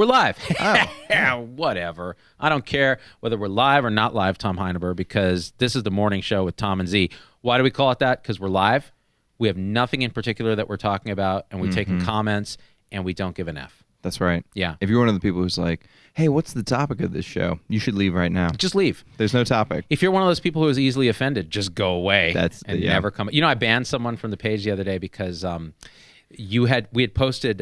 We're live. Oh. Whatever. I don't care whether we're live or not live, Tom Heineberg, because this is the morning show with Tom and Z. Why do we call it that? Because we're live. We have nothing in particular that we're talking about, and we're taking comments, and we don't give an F. That's right. Yeah. If you're one of the people who's like, hey, what's the topic of this show? You should leave right now. Just leave. There's no topic. If you're one of those people who is easily offended, just go away and yeah. never come. You know, I banned someone from the page the other day because we had posted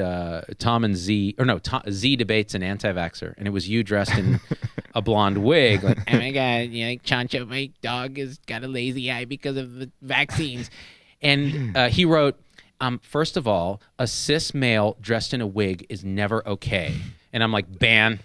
Tom and Z, or no, Z debates an anti-vaxxer, and it was you dressed in a blonde wig, like, oh my God, you know, Chancho, my dog has got a lazy eye because of the vaccines. And he wrote, first of all, a cis male dressed in a wig is never okay. And I'm like, ban.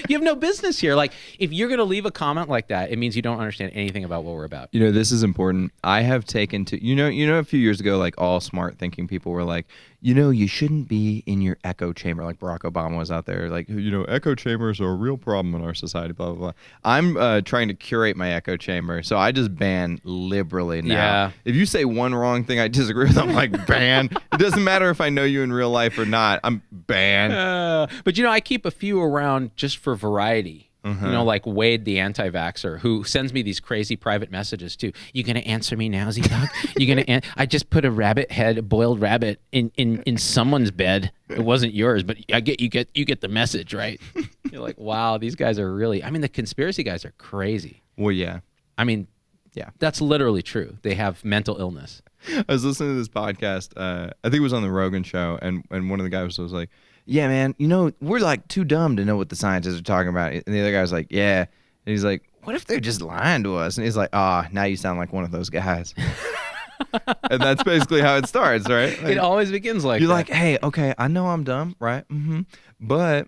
You have no business here. Like, if you're going to leave a comment like that, it means you don't understand anything about what we're about. You know, this is important. I have taken to, you know, a few years ago, like all smart thinking people were like, you know, you shouldn't be in your echo chamber. Like Barack Obama was out there, like, you know, echo chambers are a real problem in our society, blah, blah, blah. I'm trying to curate my echo chamber. So I just ban liberally now. Yeah. If you say one wrong thing I disagree with, I'm like, ban. It doesn't matter if I know you in real life or not. I'm banned. But, you know, I keep a few around just for variety. You know, like Wade, the anti-vaxxer, who sends me these crazy private messages too. You gonna answer me now, Z-Dog? You gonna? I just put a boiled rabbit in someone's bed. It wasn't yours, but you get the message, right? You're like, wow, these guys are really. I mean, the conspiracy guys are crazy. Well, yeah. I mean, yeah, that's literally true. They have mental illness. I was listening to this podcast. I think it was on the Rogan show, and one of the guys was like, yeah, man, you know, we're like too dumb to know what the scientists are talking about. And the other guy was like, yeah. And he's like, what if they're just lying to us? And he's like, now you sound like one of those guys. And that's basically how it starts, right? Like, it always begins like you're that. like, hey, okay, I know I'm dumb, right? But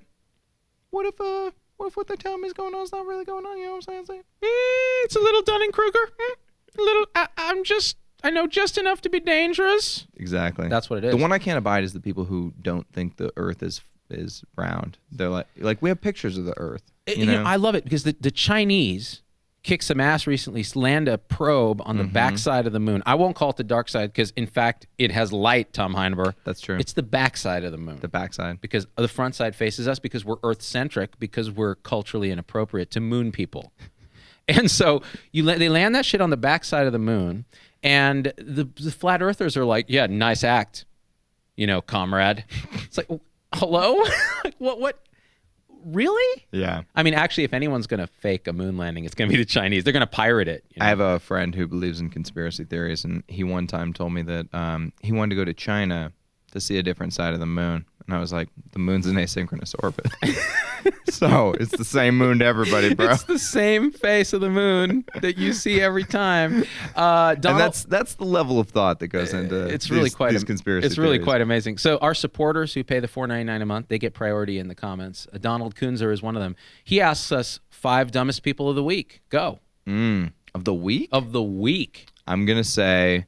what if what they're telling me is going on is not really going on? You know what I'm saying? It's a little Dunning-Kruger. A little. I know just enough to be dangerous. Exactly. That's what it is. The one I can't abide is the people who don't think the Earth is round. They're like we have pictures of the Earth. You know? I love it because the Chinese kicked some ass recently, land a probe on the backside of the moon. I won't call it the dark side because, in fact, it has light, Tom Heineberg. That's true. It's the backside of the moon. The backside. Because the front side faces us, because we're Earth-centric, because we're culturally inappropriate to moon people. And so they land that shit on the backside of the moon, and the flat earthers are like, yeah, nice act, you know, comrade. It's like, hello? Like, what? Really? Yeah. I mean, actually, if anyone's going to fake a moon landing, it's going to be the Chinese. They're going to pirate it. You know? I have a friend who believes in conspiracy theories, and he one time told me that he wanted to go to China to see a different side of the moon. And I was like, the moon's in asynchronous orbit. So it's the same moon to everybody, bro. It's the same face of the moon that you see every time. Donald, and that's the level of thought that goes into these conspiracy It's really theories. quite amazing. So our supporters who pay the $4.99 a month, they get priority in the comments. Donald Kunzer is one of them. He asks us 5 dumbest people of the week. Go. Of the week? Of the week. I'm going to say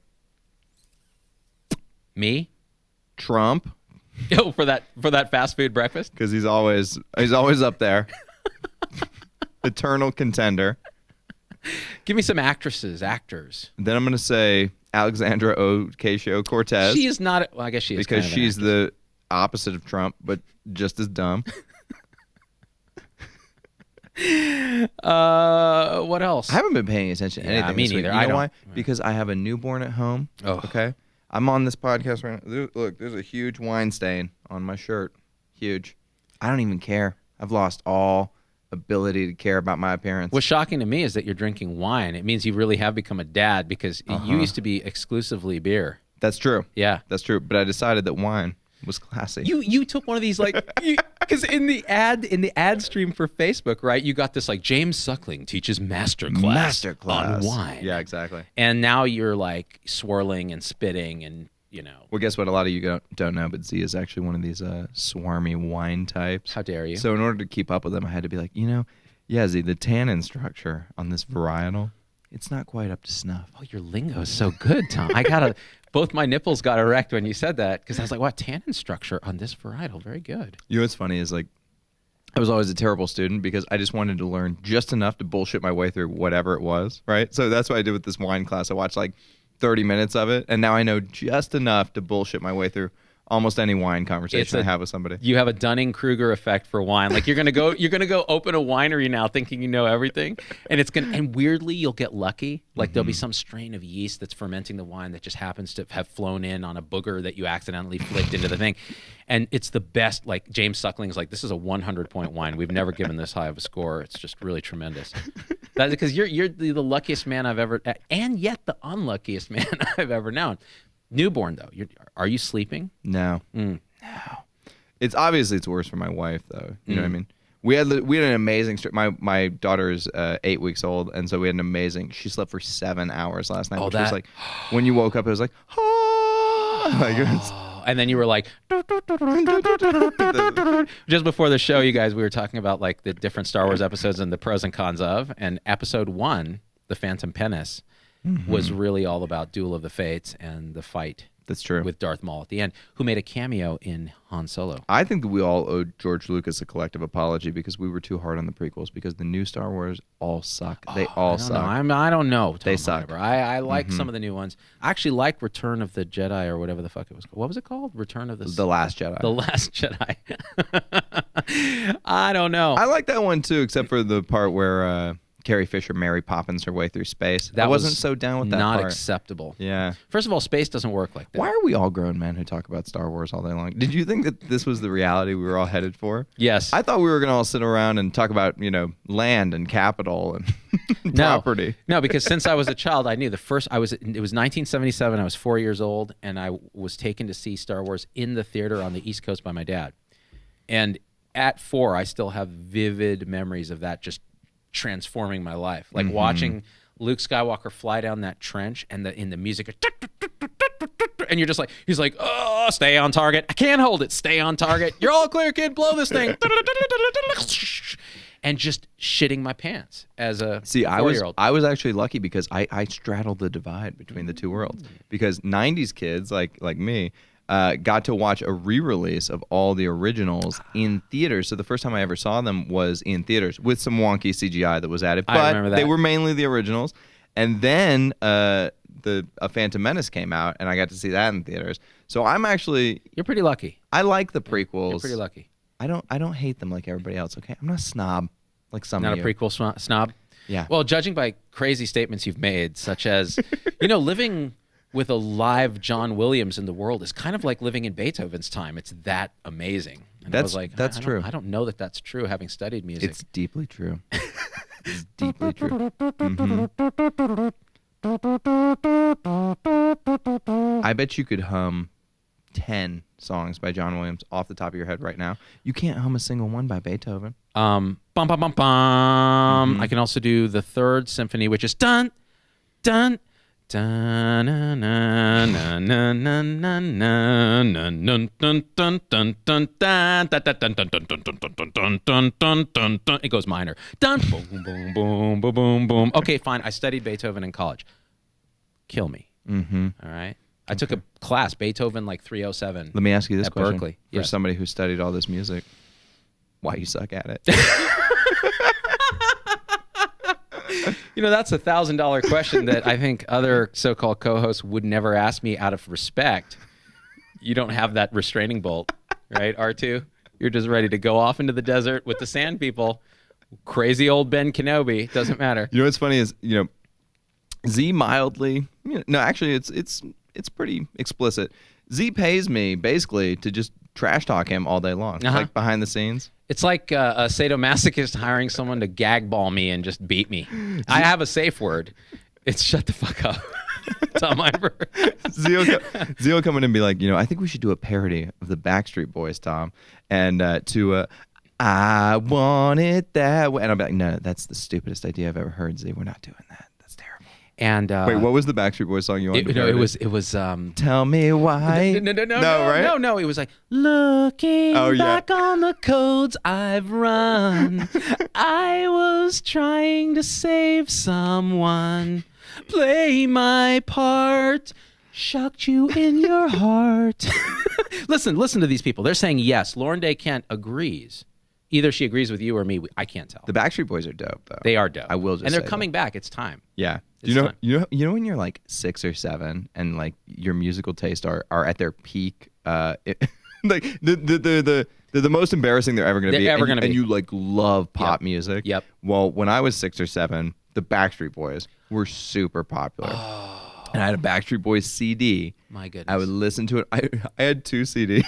Me? Trump. Oh, for that fast food breakfast? Because he's always up there. Eternal contender. Give me some actors. Then I'm going to say Alexandra Ocasio-Cortez. She is not. Well, I guess she is. Because kind of an she's actress. the opposite of Trump, but just as dumb. What else? I haven't been paying attention to anything. Me this week. neither. You I know why? don't. Because I have a newborn at home. Oh. Okay. I'm on this podcast right now. Look, there's a huge wine stain on my shirt. Huge. I don't even care. I've lost all ability to care about my appearance. What's shocking to me is that you're drinking wine. It means you really have become a dad, because you used to be exclusively beer. That's true. Yeah. That's true. But I decided that wine was classy. You took one of these, like, because in the ad stream for Facebook, right, you got this like James Suckling teaches masterclass on wine. Yeah, exactly. And now you're like swirling and spitting and, you know. Well, guess what? A lot of you don't know, but Z is actually one of these swarmy wine types. How dare you? So in order to keep up with them, I had to be like, yeah, Z, the tannin structure on this varietal, it's not quite up to snuff. Oh, your lingo is so good, Tom. Both my nipples got erect when you said that, because I was like, what, tannin structure on this varietal? Very good. You know what's funny is, like, I was always a terrible student because I just wanted to learn just enough to bullshit my way through whatever it was, right? So that's what I did with this wine class. I watched like 30 minutes of it, and now I know just enough to bullshit my way through almost any wine conversation I have with somebody. You have a Dunning-Kruger effect for wine. Like you're gonna go open a winery now thinking you know everything, and weirdly you'll get lucky. Like there'll be some strain of yeast that's fermenting the wine that just happens to have flown in on a booger that you accidentally flicked into the thing, and it's the best. Like James Suckling's like, this is a 100-point wine. We've never given this high of a score. It's just really tremendous. That's because you're the luckiest man I've ever, and yet the unluckiest man I've ever known. Newborn though, are you sleeping? No. No. It's obviously it's worse for my wife though. You know what I mean? We had an amazing. My daughter is 8 weeks old, and so we had an amazing. She slept for 7 hours last night. Oh, which was like when you woke up, it was like, ah. Like, it was, and then you were like, just before the show, you guys, we were talking about like the different Star Wars episodes and the pros and cons of, and episode 1, The Phantom Menace, was really all about Duel of the Fates and the fight. That's true. With Darth Maul at the end, who made a cameo in Han Solo. I think that we all owed George Lucas a collective apology because we were too hard on the prequels because the new Star Wars all suck. They all suck. I don't know. Tom, they suck. I like some of the new ones. I actually like Return of the Jedi or whatever the fuck it was called. What was it called? Return of the Last Jedi. The Last Jedi. I don't know. I like that one too, except for the part where Carrie Fisher Mary Poppins her way through space. I wasn't so down with that not part. Acceptable. Yeah. First of all, space doesn't work like that. Why are we all grown men who talk about Star Wars all day long? Did you think that this was the reality we were all headed for? Yes. I thought we were going to all sit around and talk about, land and capital and property. No, because since I was a child, I knew it was 1977. I was 4 years old, and I was taken to see Star Wars in the theater on the East Coast by my dad. And at 4, I still have vivid memories of that just transforming my life, like watching Luke Skywalker fly down that trench and in the music, and you're just like, he's like, oh, stay on target. I can't hold it. Stay on target. You're all clear, kid. Blow this thing. And just shitting my pants as a 4-year-old. I was actually lucky because I straddled the divide between the two worlds because 90s kids like me got to watch a re-release of all the originals in theaters. So the first time I ever saw them was in theaters with some wonky CGI that was added. But I remember that. They were mainly the originals. And then A Phantom Menace came out, and I got to see that in theaters. So You're pretty lucky. I like the prequels. You're pretty lucky. I don't hate them like everybody else, okay? I'm not a snob like some of you. Not a prequel snob? Yeah. Well, judging by crazy statements you've made, such as, living with a live John Williams in the world is kind of like living in Beethoven's time. It's that amazing. And I was like, that's true. I don't know that that's true, having studied music. It's deeply true. It's deeply true. I bet you could hum 10 songs by John Williams off the top of your head right now. You can't hum a single one by Beethoven. Bum, bum, bum, bum. I can also do the Third Symphony, which is dun, dun, dun, na, na, na, na, na, na, na, na, dun, dun, dun, dun, dun, dun, dun, dun, dun, dun, dun, dun, dun, dun, dun, dun, dun. It goes minor. Dun, boom, boom, boom, boom, boom, boom. Okay, fine. I studied Beethoven in college. Kill me. All right. I took a class, Beethoven like 307. Let me ask you this question. Berkeley. For somebody who studied all this music, why you suck at it? That's a $1,000 question that I think other so-called co-hosts would never ask me out of respect. You don't have that restraining bolt, right, R2? You're just ready to go off into the desert with the sand people. Crazy old Ben Kenobi. Doesn't matter. You know what's funny is, Z mildly, no, actually it's pretty explicit. Z pays me basically to just trash talk him all day long, like behind the scenes. It's like a sadomasochist hiring someone to gag ball me and just beat me. I have a safe word. It's shut the fuck up. Tom Iver. Zio come in and be like, I think we should do a parody of the Backstreet Boys, Tom, and I want it that way. And I'll be like, no, that's the stupidest idea I've ever heard, Z. We're not doing that. That's terrible. And wait, what was the Backstreet Boys song you wanted to parody? It was Tell Me Why. No, it was like, looking back on the codes I've run, I was trying to save someone, play my part, shocked you in your heart. Listen to these people. They're saying yes. Lauren Day Kent agrees. Either she agrees with you or me. I can't tell. The Backstreet Boys are dope, though. They are dope. I will just and they're say coming that. back. It's time. Yeah. It's you know when you're like 6 or 7 and like your musical tastes are at their peak like they're the most embarrassing they're ever going to be. And you like love pop music. Yep. Well, when I was 6 or 7, the Backstreet Boys were super popular. Oh. And I had a Backstreet Boys CD. My goodness. I would listen to it. I had 2 CDs.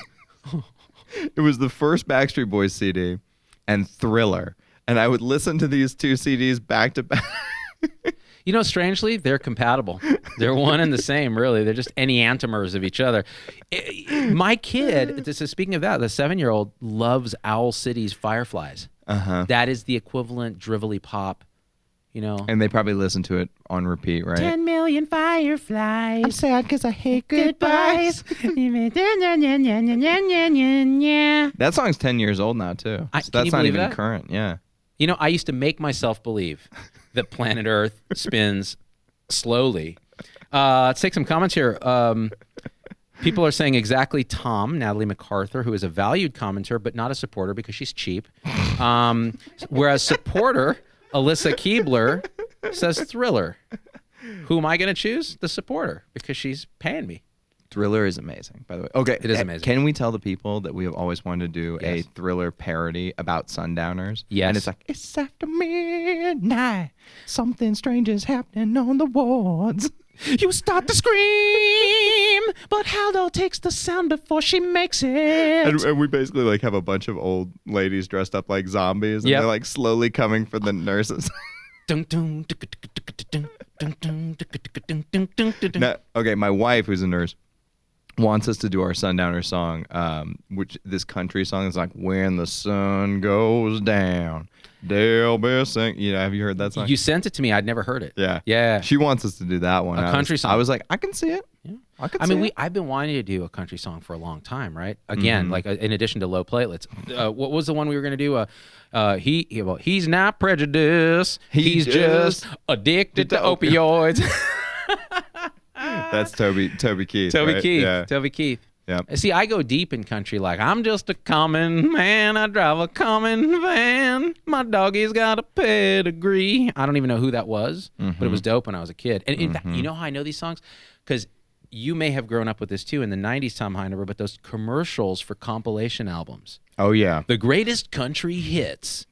It was the first Backstreet Boys CD and Thriller. And I would listen to these 2 CDs back to back. You know, strangely, they're compatible. They're one and the same, really. They're just enantiomers of each other. My kid, speaking of that, the 7-year-old loves Owl City's Fireflies. Uh-huh. That is the equivalent drivelly pop, you know. And they probably listen to it on repeat, right? 10 million fireflies. I'm sad because I hate goodbyes. That song's 10 years old now, too. So that's not even current, yeah. You know, I used to make myself believe that planet Earth spins slowly. Let's take some comments here. People are saying exactly Tom, Natalie MacArthur, who is a valued commenter, but not a supporter because she's cheap. Whereas supporter, Alyssa Keebler, says Thriller. Who am I going to choose? The supporter, because she's paying me. Thriller is amazing, by the way. Okay, it is amazing. Can we tell the people that we have always wanted to do a Thriller parody about sundowners? Yes. And it's like, it's after midnight, something strange is happening on the wards. You start to scream, but Haldo takes the sound before she makes it. And we basically like have a bunch of old ladies dressed up like zombies, and they're like slowly coming for the nurses. Now, okay, my wife, who's a nurse, wants us to do our Sundowner song, which this country song is like, when the sun goes down, they'll be singing. You know, have you heard that song? You sent it to me. I'd never heard it. Yeah. Yeah. She wants us to do that one. A country song. I was like, I can see it. Yeah. I've been wanting to do a country song for a long time, right? Again, like in addition to low platelets. What was the one we were going to do? He's not prejudiced. He's just addicted to opioids. That's Toby Keith. Toby Keith. Yeah. Toby Keith. Yeah. See, I go deep in country. Like, I'm just a common man. I drive a common van. My doggy's got a pedigree. I don't even know who that was, but it was dope when I was a kid. And in fact, you know how I know these songs? Because you may have grown up with this too in the 90s, Tom Heineber, but those commercials for compilation albums. Oh, yeah. The greatest country hits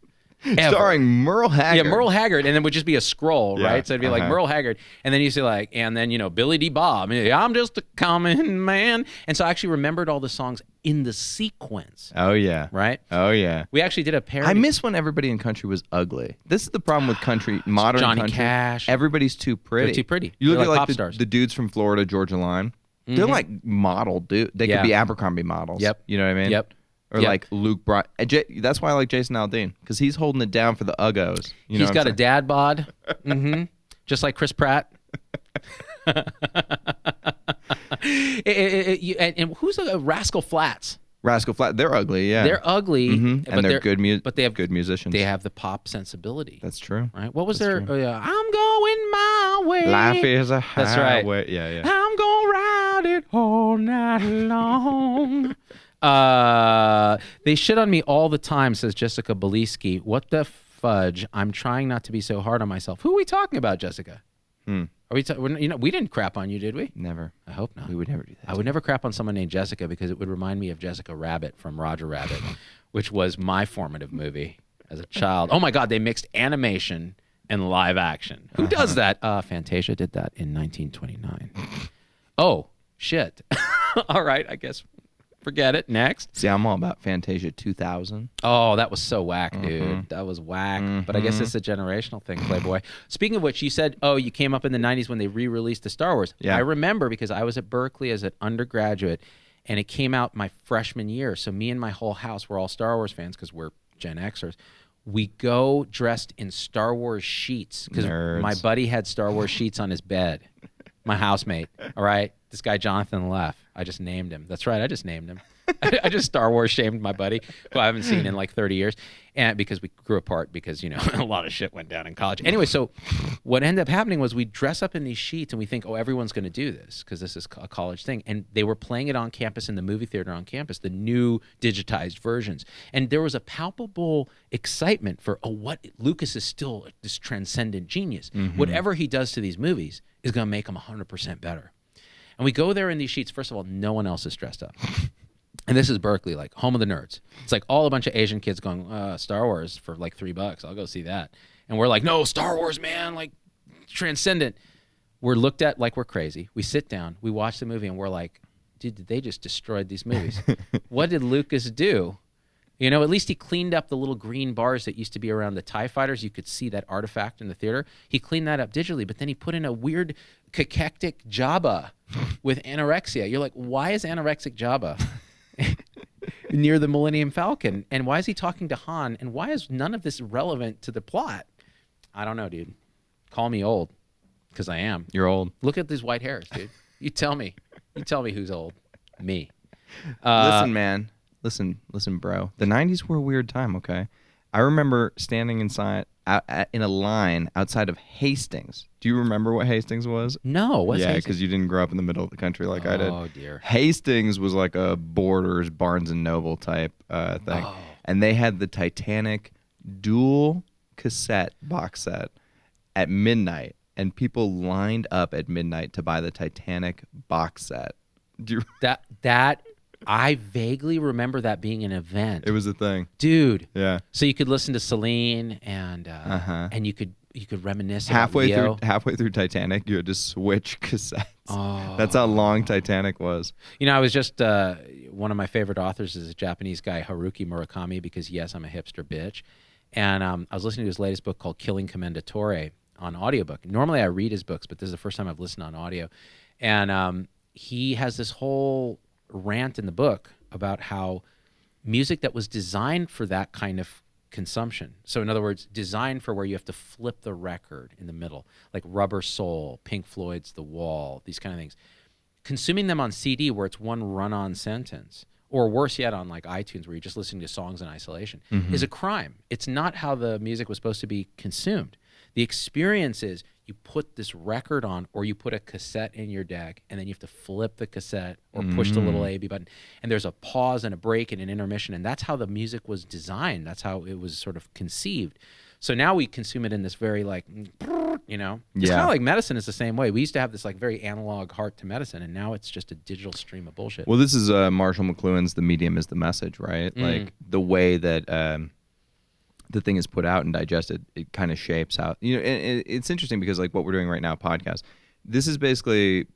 ever. Starring Merle Haggard. Yeah, Merle Haggard, and then it would just be a scroll, right? So it'd be like Merle Haggard, and then you see like, and then, you know, Billy D. Bob. I'm just a common man. And so I actually remembered all the songs in the sequence. Oh, yeah. Right? Oh, yeah. We actually did a parody. I miss when everybody in country was ugly. This is the problem with country, modern Johnny country. Cash. Everybody's too pretty. They're too pretty. You look They're at like like pop stars. the dudes from Florida, Georgia Line. They're like model dude. They could be Abercrombie models. Yep. You know what I mean? Yep. Or like Luke Bryan. That's why I like Jason Aldean, because he's holding it down for the Uggos. He's got a dad bod, just like Chris Pratt. And who's a Rascal Flatts? Rascal Flatts. They're ugly, yeah. They're ugly, and they're good but they have good musicians. They have the pop sensibility. That's true. Right? What was their? I'm going my way. Life is a highway. That's right. Yeah. I'm gonna ride it all night long. They shit on me all the time, says Jessica Beliski. What the fudge? I'm trying not to be so hard on myself. Who are we talking about, Jessica? Are we? We didn't crap on you, did we? Never. I hope not. We would never do that. I would never crap on someone named Jessica because it would remind me of Jessica Rabbit from Roger Rabbit, which was my formative movie as a child. Oh my God, they mixed animation and live action. Who does that? Fantasia did that in 1929. Oh, shit. All right, I guess. Forget it. Next. See, I'm all about Fantasia 2000. Oh, that was so whack, dude. That was whack. But I guess it's a generational thing, Playboy. Speaking of which, you said, you came up in the 90s when they re-released the Star Wars. Yeah. I remember because I was at Berkeley as an undergraduate, and it came out my freshman year. So me and my whole house were all Star Wars fans because we're Gen Xers. We go dressed in Star Wars sheets because my buddy had Star Wars sheets on his bed. My housemate. All right. This guy, Jonathan Leff. I just named him. That's right. I just named him. I just Star Wars shamed my buddy, who I haven't seen in like 30 years. And because we grew apart because, a lot of shit went down in college. Anyway, so what ended up happening was we dress up in these sheets and we think, everyone's going to do this because this is a college thing. And they were playing it on campus in the movie theater on campus, the new digitized versions. And there was a palpable excitement for, what Lucas is still this transcendent genius. Whatever he does to these movies is going to make them 100% better. And we go there in these sheets. First of all, no one else is dressed up. And this is Berkeley, like home of the nerds. It's like all a bunch of Asian kids going, Star Wars for like $3. I'll go see that. And we're like, no, Star Wars, man, like transcendent. We're looked at like we're crazy. We sit down, we watch the movie, and we're like, dude, they just destroyed these movies. What did Lucas do? You know, at least he cleaned up the little green bars that used to be around the TIE fighters. You could see that artifact in the theater. He cleaned that up digitally, but then he put in a weird cachectic Jabba with anorexia. You're like, why is anorexic Jabba near the Millennium Falcon? And why is he talking to Han? And why is none of this relevant to the plot? I don't know, dude. Call me old, because I am. You're old. Look at these white hairs, dude. You tell me. You tell me who's old. Me. Listen, man. Listen, bro. The 90s were a weird time, okay? I remember standing in a line outside of Hastings. Do you remember what Hastings was? No, what's Yeah, Hastings? because you didn't grow up in the middle of the country like I did. Oh, dear. Hastings was like a Borders, Barnes & Noble type thing. Oh. And they had the Titanic dual cassette box set at midnight. And people lined up at midnight to buy the Titanic box set. Do you... That I vaguely remember that being an event. It was a thing. Dude. Yeah. So you could listen to Celine and you could reminisce halfway about Leo. through Titanic, you had to switch cassettes. Oh. That's how long Titanic was. You know, I was just one of my favorite authors is a Japanese guy, Haruki Murakami, because yes, I'm a hipster bitch. And I was listening to his latest book called Killing Commendatore on audiobook. Normally I read his books, but this is the first time I've listened on audio. And he has this whole rant in the book about how music that was designed for that kind of consumption. So in other words, designed for where you have to flip the record in the middle, like Rubber Soul, Pink Floyd's The Wall, these kind of things. Consuming them on CD where it's one run-on sentence, or worse yet on like iTunes where you're just listening to songs in isolation, is a crime. It's not how the music was supposed to be consumed. The experience is you put this record on or you put a cassette in your deck and then you have to flip the cassette or push the little A, B button. And there's a pause and a break and an intermission. And that's how the music was designed. That's how it was sort of conceived. So now we consume it in this very like, you know, it's kind of like medicine is the same way. We used to have this like very analog heart to medicine, and now it's just a digital stream of bullshit. Well, this is Marshall McLuhan's "The Medium is the Message," right? Like the way that the thing is put out and digested, it kind of shapes how, you know, and it's interesting because like what we're doing right now, podcast, this is basically,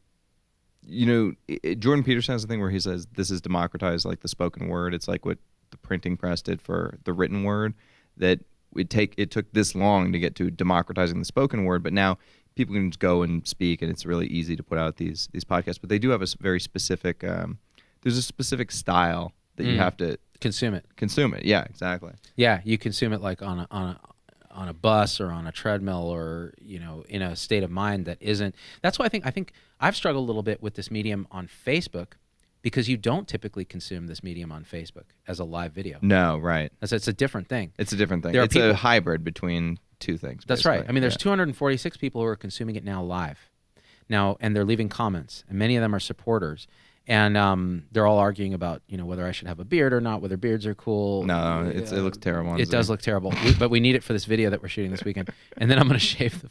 you know, Jordan Peterson has a thing where he says this is democratized like the spoken word. It's like what the printing press did for the written word, that it took this long to get to democratizing the spoken word, but now people can just go and speak, and it's really easy to put out these podcasts. But they do have a very specific, there's a specific style that you have to consume it. Yeah, exactly. Yeah, you consume it like on a bus or on a treadmill, or you know, in a state of mind that isn't. That's why I think I've struggled a little bit with this medium on Facebook, because you don't typically consume this medium on Facebook as a live video. No, right. It's a different thing. It's a different thing. There are It's people, a hybrid between two things. That's basically. right. I mean, there's 246 people who are consuming it now live. Now, and they're leaving comments, and many of them are supporters. And they're all arguing about, you know, whether I should have a beard or not, whether beards are cool. No, it looks terrible. It does look terrible, but we need it for this video that we're shooting this weekend. And then I'm going to shave the...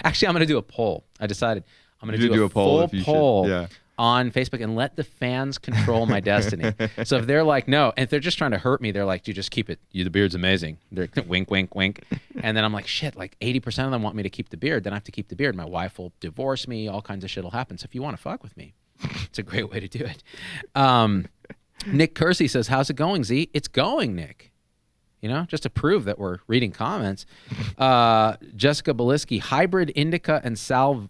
Actually, I'm going to do a poll. I decided I'm going to do a full poll on Facebook and let the fans control my destiny. So if they're like, no, and if they're just trying to hurt me, they're like, you just keep it. The beard's amazing. They're wink, wink, wink. And then I'm like, shit, like 80% of them want me to keep the beard. Then I have to keep the beard. My wife will divorce me. All kinds of shit will happen. So if you want to fuck with me, it's a great way to do it. Nick Kersey says, how's it going, Z? It's going, Nick. You know, just to prove that we're reading comments. Jessica Beliski, hybrid indica and saliva.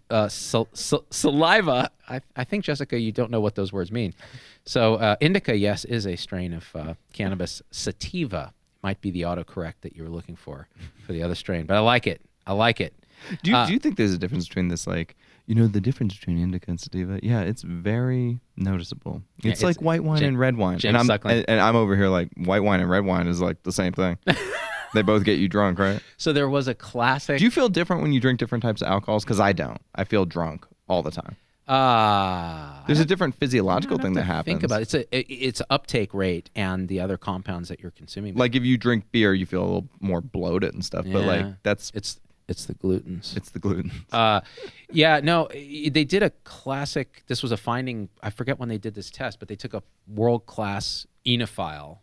I think, Jessica, you don't know what those words mean. So indica, yes, is a strain of cannabis. Sativa might be the autocorrect that you were looking for the other strain. But I like it. Do you think there's a difference between this, like, you know, the difference between indica and sativa? Yeah, it's very noticeable. It's like white wine and red wine. And I'm over here like, white wine and red wine is like the same thing. They both get you drunk, right? So there was a classic... Do you feel different when you drink different types of alcohols? Because I don't. I feel drunk all the time. There's a different physiological thing that happens. Think about it. It's uptake rate and the other compounds that you're consuming. Like if you drink beer, you feel a little more bloated and stuff. Yeah. But like It's the glutens. It's the gluten. Yeah, no, they did a classic. This was a finding. I forget when they did this test, but they took a world-class enophile,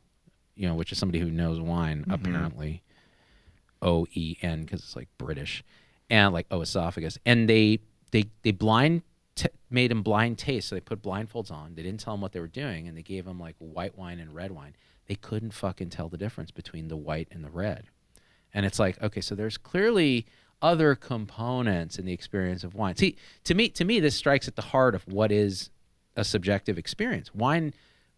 which is somebody who knows wine, apparently. OEN, because it's like British, and like esophagus. And they made him blind taste. So they put blindfolds on. They didn't tell him what they were doing, and they gave him like white wine and red wine. They couldn't fucking tell the difference between the white and the red. And it's like, okay, so there's clearly other components in the experience of wine. See, to me, this strikes at the heart of what is a subjective experience. Wine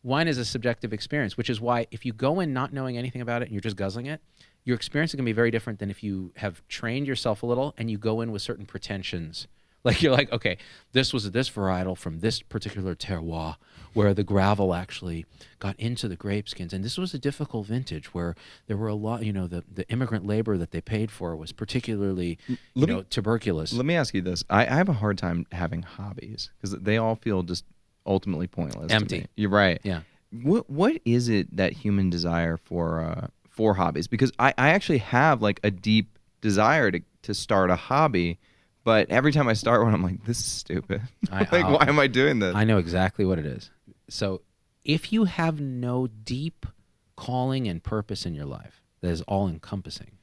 is a subjective experience, which is why if you go in not knowing anything about it and you're just guzzling it, your experience is going to be very different than if you have trained yourself a little and you go in with certain pretensions. Like you're like, okay, this was this varietal from this particular terroir where the gravel actually got into the grape skins. And this was a difficult vintage where there were a lot, the immigrant labor that they paid for was particularly, tuberculous. Let me ask you this. I have a hard time having hobbies because they all feel just ultimately pointless. Empty. To me. You're right. Yeah. What is it that human desire for hobbies? Because I actually have like a deep desire to start a hobby. But every time I start one, I'm like, this is stupid. Why am I doing this? I know exactly what it is. So if you have no deep calling and purpose in your life that is all-encompassing,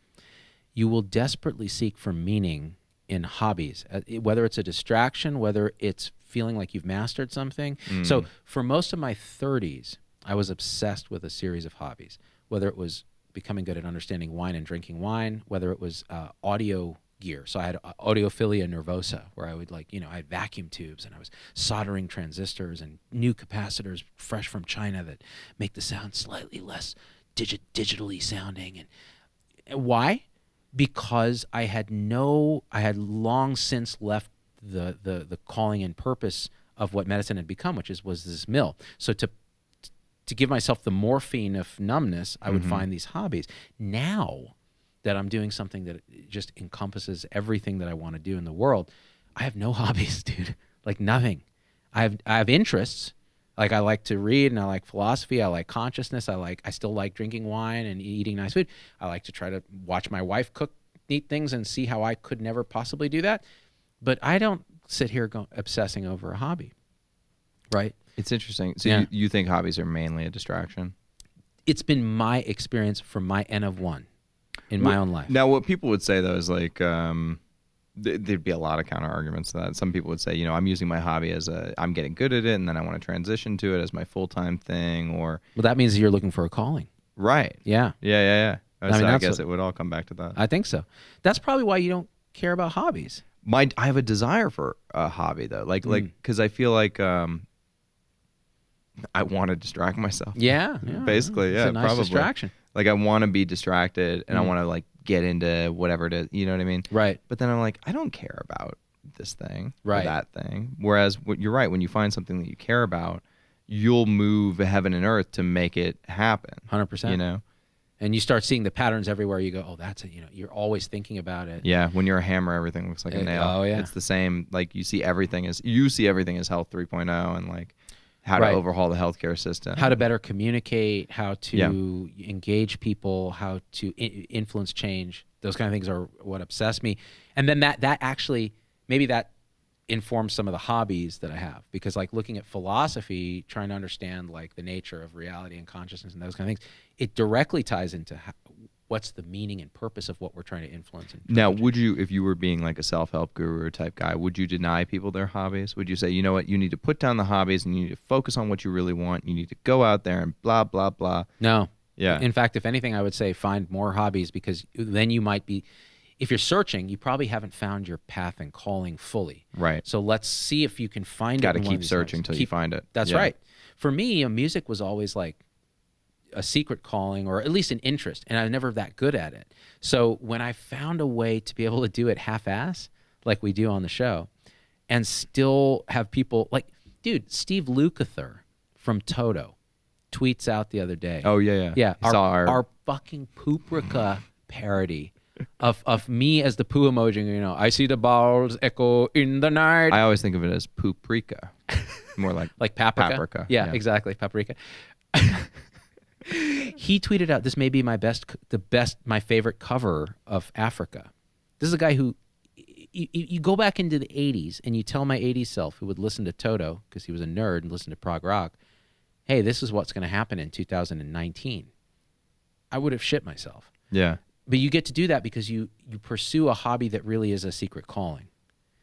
you will desperately seek for meaning in hobbies, whether it's a distraction, whether it's feeling like you've mastered something. So for most of my 30s, I was obsessed with a series of hobbies, whether it was becoming good at understanding wine and drinking wine, whether it was audio gear. So I had audiophilia nervosa where I would I had vacuum tubes and I was soldering transistors and new capacitors fresh from China that make the sound slightly less digitally sounding. And why? Because I had long since left the calling and purpose of what medicine had become, was this mill. So to give myself the morphine of numbness, I would find these hobbies. Now that I'm doing something that just encompasses everything that I want to do in the world, I have no hobbies, dude. Like nothing. I have interests. Like I like to read and I like philosophy. I like consciousness. I still like drinking wine and eating nice food. I like to try to watch my wife cook neat things and see how I could never possibly do that. But I don't sit here obsessing over a hobby, right? It's interesting. So you think hobbies are mainly a distraction? It's been my experience from my N of one. In my own life. Now, what people would say, though, is like there'd be a lot of counter arguments to that. Some people would say, I'm using my hobby I'm getting good at it, and then I want to transition to it as my full-time thing. Or well, that means you're looking for a calling. Right. Yeah. Yeah. I guess it would all come back to that. I think so. That's probably why you don't care about hobbies. I have a desire for a hobby, though. Like because I feel like I want to distract myself. Yeah. Basically, yeah. It's a nice probably. distraction. Like I want to be distracted and I want to like get into whatever it is, you know what I mean? Right. But then I'm like, I don't care about this thing or that thing. Whereas you're right, when you find something that you care about, you'll move heaven and earth to make it happen. 100%. And you start seeing the patterns everywhere. You go, oh, that's it. You're always thinking about it. Yeah. When you're a hammer, everything looks like a nail. Oh yeah. It's the same. Like you see everything as Health 3.0 and like how to overhaul the healthcare system. How to better communicate, how to engage people, how to influence change. Those kind of things are what obsess me. And then that actually, maybe that informs some of the hobbies that I have. Because like looking at philosophy, trying to understand like the nature of reality and consciousness and those kind of things, it directly ties into what's the meaning and purpose of what we're trying to influence. Now, would you, if you were being like a self-help guru type guy, would you deny people their hobbies? Would you say, you know what, you need to put down the hobbies and you need to focus on what you really want. You need to go out there and blah, blah, blah. No. Yeah. In fact, if anything, I would say find more hobbies because then you might be, if you're searching, you probably haven't found your path and calling fully. Right. So let's see if you can find it. Got to keep searching until you find it. That's right. For me, music was always like a secret calling or at least an interest, and I was never that good at it. So when I found a way to be able to do it half-ass, like we do on the show, and still have people like, dude, Steve Lukather from Toto tweets out the other day. Oh, yeah. Yeah, our fucking Pooprika parody of me as the poo emoji, I see the balls echo in the night. I always think of it as Pooprika. More like paprika. Paprika. Yeah, exactly, paprika. He tweeted out, this may be my favorite cover of Africa. This is a guy who, you go back into the 80s and you tell my 80s self who would listen to Toto because he was a nerd and listened to prog rock, hey, this is what's going to happen in 2019. I would have shit myself. Yeah. But you get to do that because you pursue a hobby that really is a secret calling.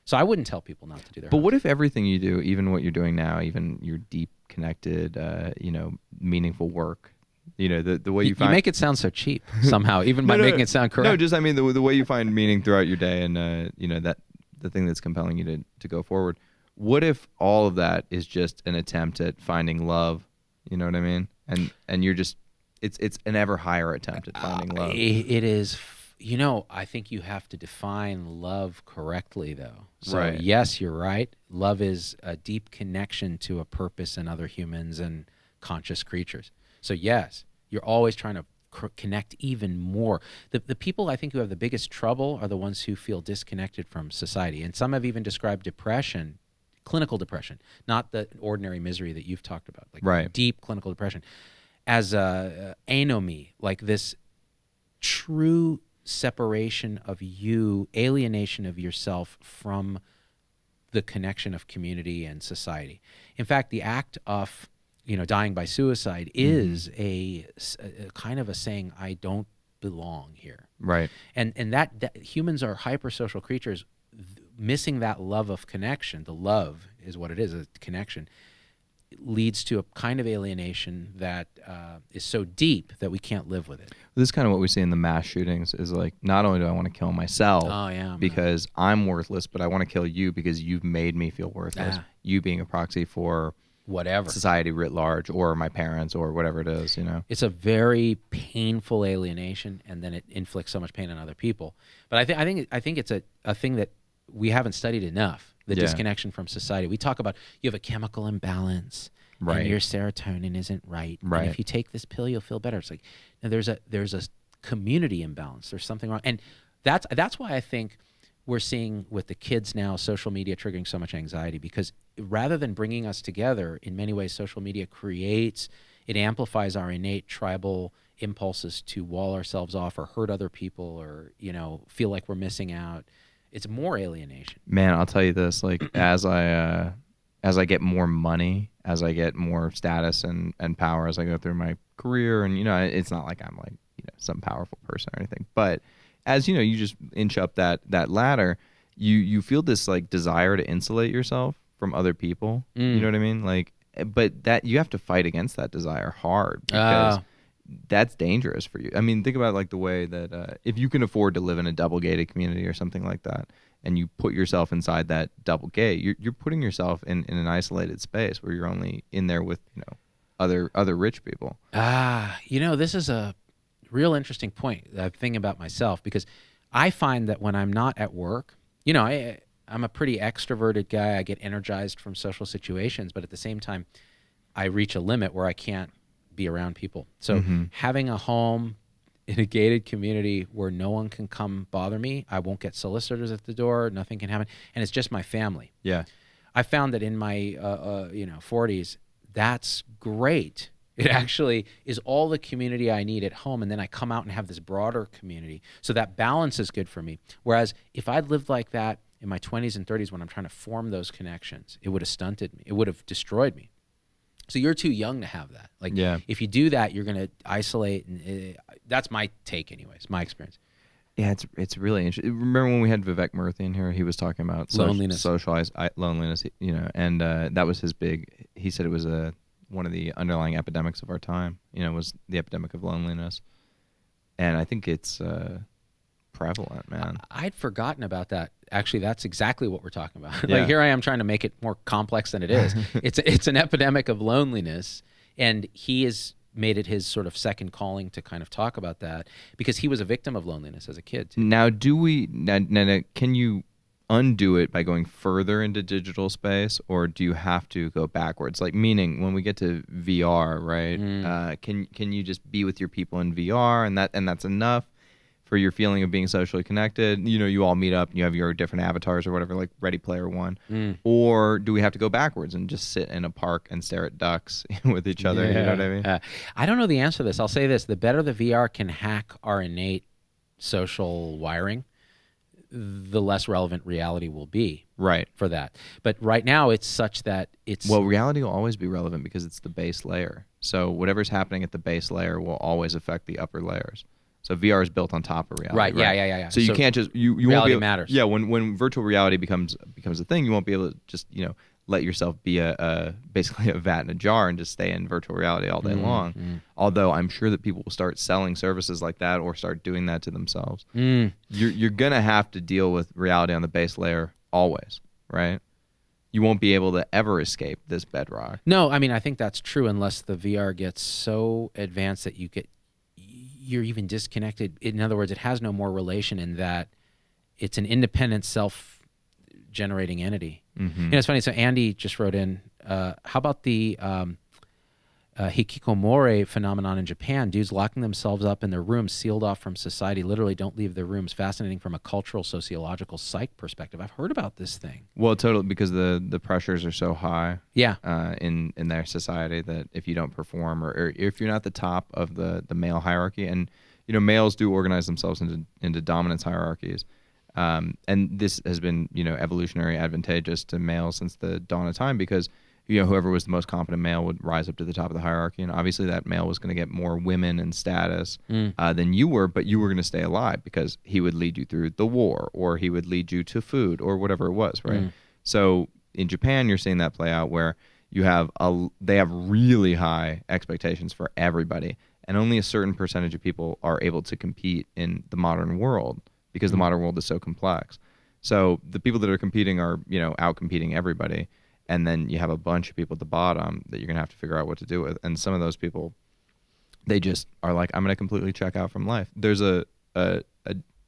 So I wouldn't tell people not to do their But hobbies. what if everything you do, even what you're doing now, even your deep connected, meaningful work, the way you find... You make it sound so cheap somehow, even by making it sound correct. No, just, I mean, the way you find meaning throughout your day and, that the thing that's compelling you to go forward. What if all of that is just an attempt at finding love? You know what I mean? And you're just... It's an ever higher attempt at finding love. It is... I think you have to define love correctly, though. So, right. Yes, you're right. Love is a deep connection to a purpose in other humans and conscious creatures. So, yes, you're always trying to connect even more. The people I think who have the biggest trouble are the ones who feel disconnected from society. And some have even described depression, clinical depression, not the ordinary misery that you've talked about, like right. deep clinical depression, as anomie, like this true separation of you, alienation of yourself from the connection of community and society. In fact, the act of dying by suicide is a kind of a saying, I don't belong here. Right. And that humans are hypersocial creatures. Missing that love of connection, the love is what it is, a connection, leads to a kind of alienation that is so deep that we can't live with it. This is kind of what we see in the mass shootings is like, not only do I want to kill myself because I'm worthless, but I want to kill you because you've made me feel worthless. You being a proxy for whatever society writ large or my parents or whatever it is, It's a very painful alienation, and then it inflicts so much pain on other people. But I think it's a thing that we haven't studied enough. The disconnection from society. We talk about you have a chemical imbalance, right? And your serotonin isn't right. Right. And if you take this pill, you'll feel better. It's like there's a community imbalance. There's something wrong, and that's why I think we're seeing with the kids now social media triggering so much anxiety, because rather than bringing us together, in many ways, social media it amplifies our innate tribal impulses to wall ourselves off or hurt other people or feel like we're missing out. It's more alienation. Man, I'll tell you this, like as I get more money, as I get more status and power, as I go through my career, and it's not like I'm like some powerful person or anything, but as you just inch up that ladder, you feel this like desire to insulate yourself from other people. You know what I mean? Like, but that you have to fight against that desire hard because that's dangerous for you. I mean, think about like the way that if you can afford to live in a double gated community or something like that, and you put yourself inside that double gate, you're putting yourself in an isolated space where you're only in there with other rich people. This is a real interesting point. I'm thinking about myself because I find that when I'm not at work, I'm a pretty extroverted guy. I get energized from social situations, but at the same time, I reach a limit where I can't be around people. So having a home in a gated community where no one can come bother me, I won't get solicitors at the door, nothing can happen, and it's just my family. Yeah. I found that in my 40s, that's great. It actually is all the community I need at home, and then I come out and have this broader community. So that balance is good for me. Whereas if I'd lived like that in my 20s and 30s when I'm trying to form those connections, it would have stunted me. It would have destroyed me. So you're too young to have that. Like, if you do that, you're going to isolate. And that's my take anyways, my experience. Yeah, it's really interesting. Remember when we had Vivek Murthy in here? He was talking about loneliness, socialized loneliness, and that was his big. He said it was one of the underlying epidemics of our time. Was the epidemic of loneliness, and I think it's prevalent, man. I'd forgotten about that. Actually, that's exactly what we're talking about. Yeah. Like here I am trying to make it more complex than it is. It's an epidemic of loneliness, and he has made it his sort of second calling to kind of talk about that because he was a victim of loneliness as a kid too. Now, can you undo it by going further into digital space, or do you have to go backwards? Like, meaning when we get to VR, right? Can you just be with your people in VR and that's enough for your feeling of being socially connected? You all meet up and you have your different avatars or whatever, like Ready Player One. Or do we have to go backwards and just sit in a park and stare at ducks with each other? Yeah. You know what I mean? I don't know the answer to this. I'll say this. The better the VR can hack our innate social wiring, the less relevant reality will be Right. for that. But right now, it's such that it's Well, reality will always be relevant because it's the base layer. So whatever's happening at the base layer will always affect the upper layers. So VR is built on top of reality. Right. Yeah. So you can't just you won't reality be able, matters. Yeah. When virtual reality becomes a thing, you won't be able to just let yourself be basically a vat in a jar and just stay in virtual reality all day long. Although I'm sure that people will start selling services like that or start doing that to themselves. You're gonna have to deal with reality on the base layer always, right? You won't be able to ever escape this bedrock. No, I mean, I think that's true unless the VR gets so advanced that you're even disconnected. In other words, it has no more relation in that it's an independent self-generating entity. It's funny. So Andy just wrote in, how about the hikikomori phenomenon in Japan? Dudes locking themselves up in their rooms, sealed off from society, literally don't leave their rooms. Fascinating from a cultural, sociological, psych perspective. I've heard about this thing. Well, totally, because the pressures are so high. Yeah. In their society that if you don't perform or if you're not the top of the male hierarchy, and males do organize themselves into dominance hierarchies, and this has been evolutionary advantageous to males since the dawn of time because whoever was the most competent male would rise up to the top of the hierarchy, and obviously that male was going to get more women and status than you were, but you were going to stay alive because he would lead you through the war or he would lead you to food or whatever it was, right? So in Japan, you're seeing that play out where they have really high expectations for everybody, and only a certain percentage of people are able to compete in the modern world because the modern world is so complex. So the people that are competing are out competing everybody. And then you have a bunch of people at the bottom that you're going to have to figure out what to do with. And some of those people, they just are like, I'm going to completely check out from life. There's an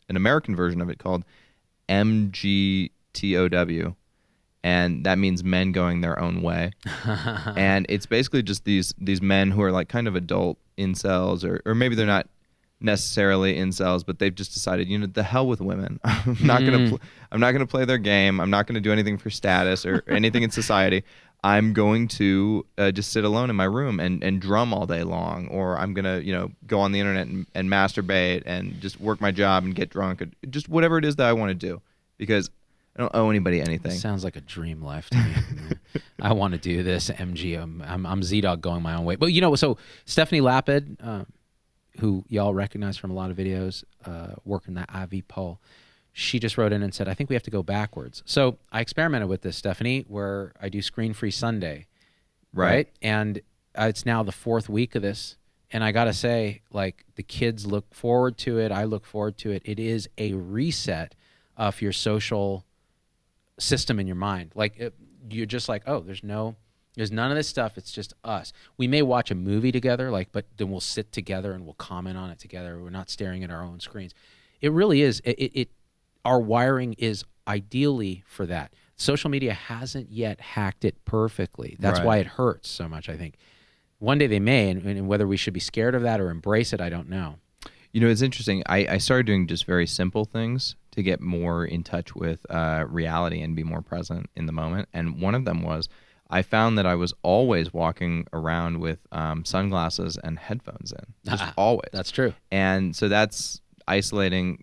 American version of it called MGTOW, and that means men going their own way. And it's basically just these men who are like kind of adult incels, or maybe they're not necessarily incels, but they've just decided, the hell with women. I'm not gonna play their game. I'm not gonna do anything for status or anything in society. I'm going to just sit alone in my room and drum all day long, or I'm gonna go on the internet and masturbate and just work my job and get drunk, and just whatever it is that I want to do, because I don't owe anybody anything. It sounds like a dream life to me. I want to do this. I'm Z-Dog going my own way. But so Stephanie Lapid, who y'all recognize from a lot of videos, working that IV poll, she just wrote in and said, I think we have to go backwards. So I experimented with this, Stephanie, where I do Screen-Free Sunday, right? And it's now the 4th week of this, and I got to say, like, the kids look forward to it. I look forward to it. It is a reset of your social system in your mind. Like, you're just like, oh, there's none of this stuff. It's just us. We may watch a movie together, but then we'll sit together and we'll comment on it together. We're not staring at our own screens. It really is. Our wiring is ideally for that. Social media hasn't yet hacked it perfectly. That's why it hurts so much, I think. One day they may, and whether we should be scared of that or embrace it, I don't know. It's interesting. I started doing just very simple things to get more in touch with reality and be more present in the moment. And one of them was, I found that I was always walking around with sunglasses and headphones in, just always. That's true. And so that's isolating,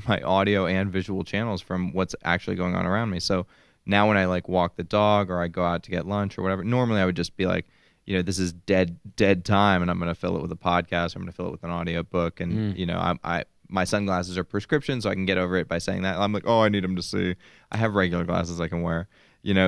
my audio and visual channels from what's actually going on around me. So now when I walk the dog or I go out to get lunch or whatever, normally I would just be like, this is dead time, and I'm going to fill it with a podcast. I'm going to fill it with an audio book, and my sunglasses are prescription, so I can get over it by saying that. I'm like, oh, I need them to see. I have regular glasses I can wear,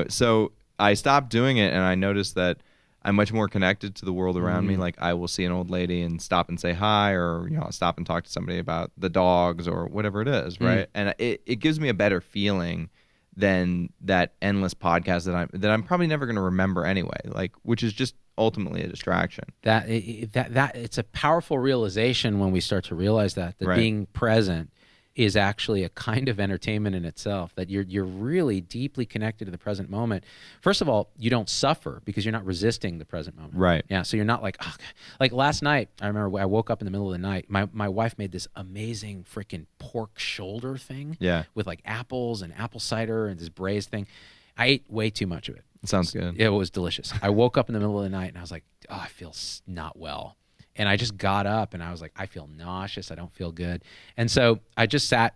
So I stopped doing it, and I noticed that I'm much more connected to the world around me. Like, I will see an old lady and stop and say hi, or I'll stop and talk to somebody about the dogs or whatever it is, right? And it gives me a better feeling than that endless podcast that I'm probably never going to remember anyway. Which is just ultimately a distraction. That it's a powerful realization when we start to realize that being present is actually a kind of entertainment in itself, that you're really deeply connected to the present moment. First of all, you don't suffer because you're not resisting the present moment. Right. Yeah, so you're not like last night, I remember I woke up in the middle of the night. My wife made this amazing freaking pork shoulder thing with apples and apple cider and this braised thing. I ate way too much of it. It sounds good. It was delicious. I woke up in the middle of the night and I was like, oh, I feel not well. And I just got up and I was like, I feel nauseous. I don't feel good. And so I just sat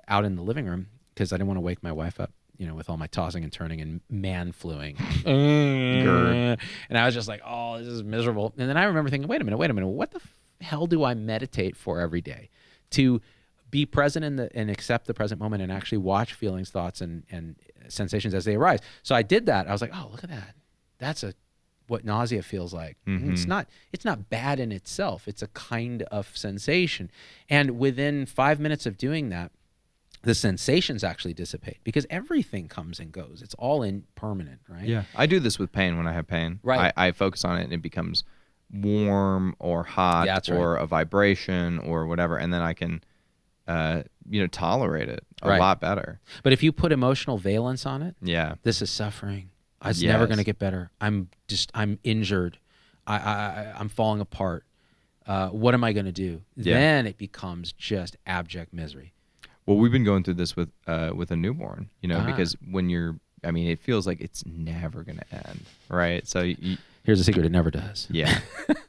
out in the living room because I didn't want to wake my wife up, with all my tossing and turning and man-fluing. And I was just like, oh, this is miserable. And then I remember thinking, wait a minute. What the hell do I meditate for every day? To be present and accept the present moment and actually watch feelings, thoughts, and sensations as they arise. So I did that. I was like, oh, look at that. That's what nausea feels like. It's not bad in itself. It's a kind of sensation. And within 5 minutes of doing that, the sensations actually dissipate because everything comes and goes. It's all impermanent, right? Yeah. I do this with pain when I have pain. Right. I focus on it and it becomes warm or hot or a vibration or whatever. And then I can, tolerate it a lot better. But if you put emotional valence on it, this is suffering. It's never going to get better. I'm injured. I'm falling apart. What am I going to do? Yeah. Then it becomes just abject misery. Well, we've been going through this with a newborn, because when it feels like it's never going to end, right? So here's a secret: it never does. Yeah,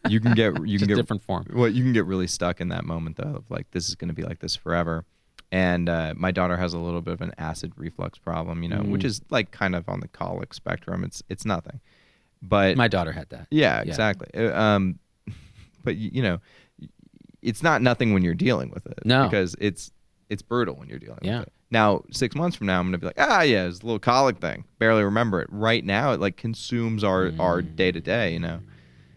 you can get different form. Well, you can get really stuck in that moment though, of like this is going to be like this forever. And my daughter has a little bit of an acid reflux problem, which is like kind of on the colic spectrum. It's nothing, but my daughter had that. Yeah, exactly. But it's not nothing when you're dealing with it. No, because it's brutal when you're dealing with it. Now, 6 months from now, I'm gonna be like, it's a little colic thing. Barely remember it. Right now, it like consumes our day to day.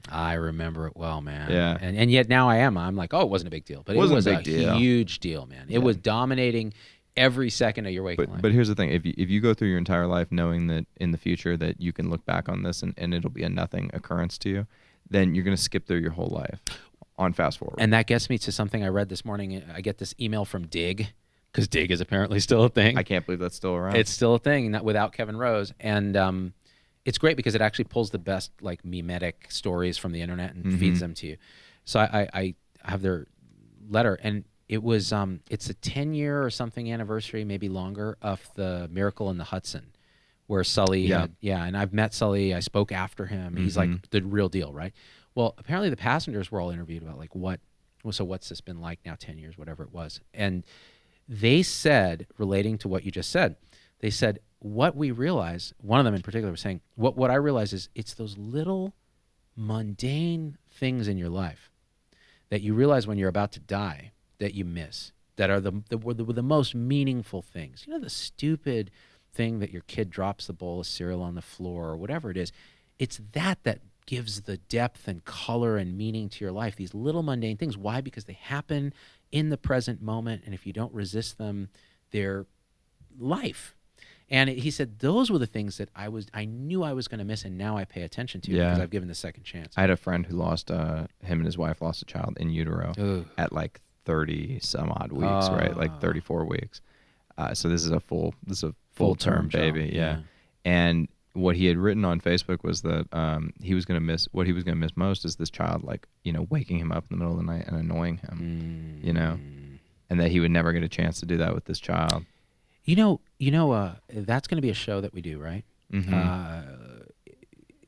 I remember it well, man. Yeah. And yet now I'm like, oh, it wasn't a big deal. But it was a huge deal, man. It was dominating every second of your waking life. But here's the thing. If you go through your entire life knowing that in the future that you can look back on this and it'll be a nothing occurrence to you, then you're going to skip through your whole life on fast forward. And that gets me to something I read this morning. I get this email from Dig, because Dig is apparently still a thing. I can't believe that's still around. It's still a thing, not without Kevin Rose. And it's great because it actually pulls the best like memetic stories from the internet and feeds them to you. So I have their letter, and it was it's a 10-year or something anniversary, maybe longer, of the Miracle in the Hudson, where Sully and I've met Sully. I spoke after him. He's like the real deal, right? Well, apparently the passengers were all interviewed about like what's this been like now, 10 years, whatever it was. And they said, relating to what you just said, they said, what we realize, one of them in particular was saying, what I realize is it's those little mundane things in your life that you realize when you're about to die that you miss, that are the most meaningful things. The stupid thing that your kid drops the bowl of cereal on the floor or whatever it is. It's that gives the depth and color and meaning to your life, these little mundane things. Why? Because they happen in the present moment, and if you don't resist them, they're life. And he said those were the things that I knew I was going to miss, and now I pay attention to because I've given the second chance. I had a friend who lost him and his wife lost a child in utero at like 30 some odd weeks, right? Like 34 weeks. So this is a full term baby, yeah. And what he had written on Facebook was that he was going to miss most is this child, like, waking him up in the middle of the night and annoying him, and that he would never get a chance to do that with this child. That's going to be a show that we do, right?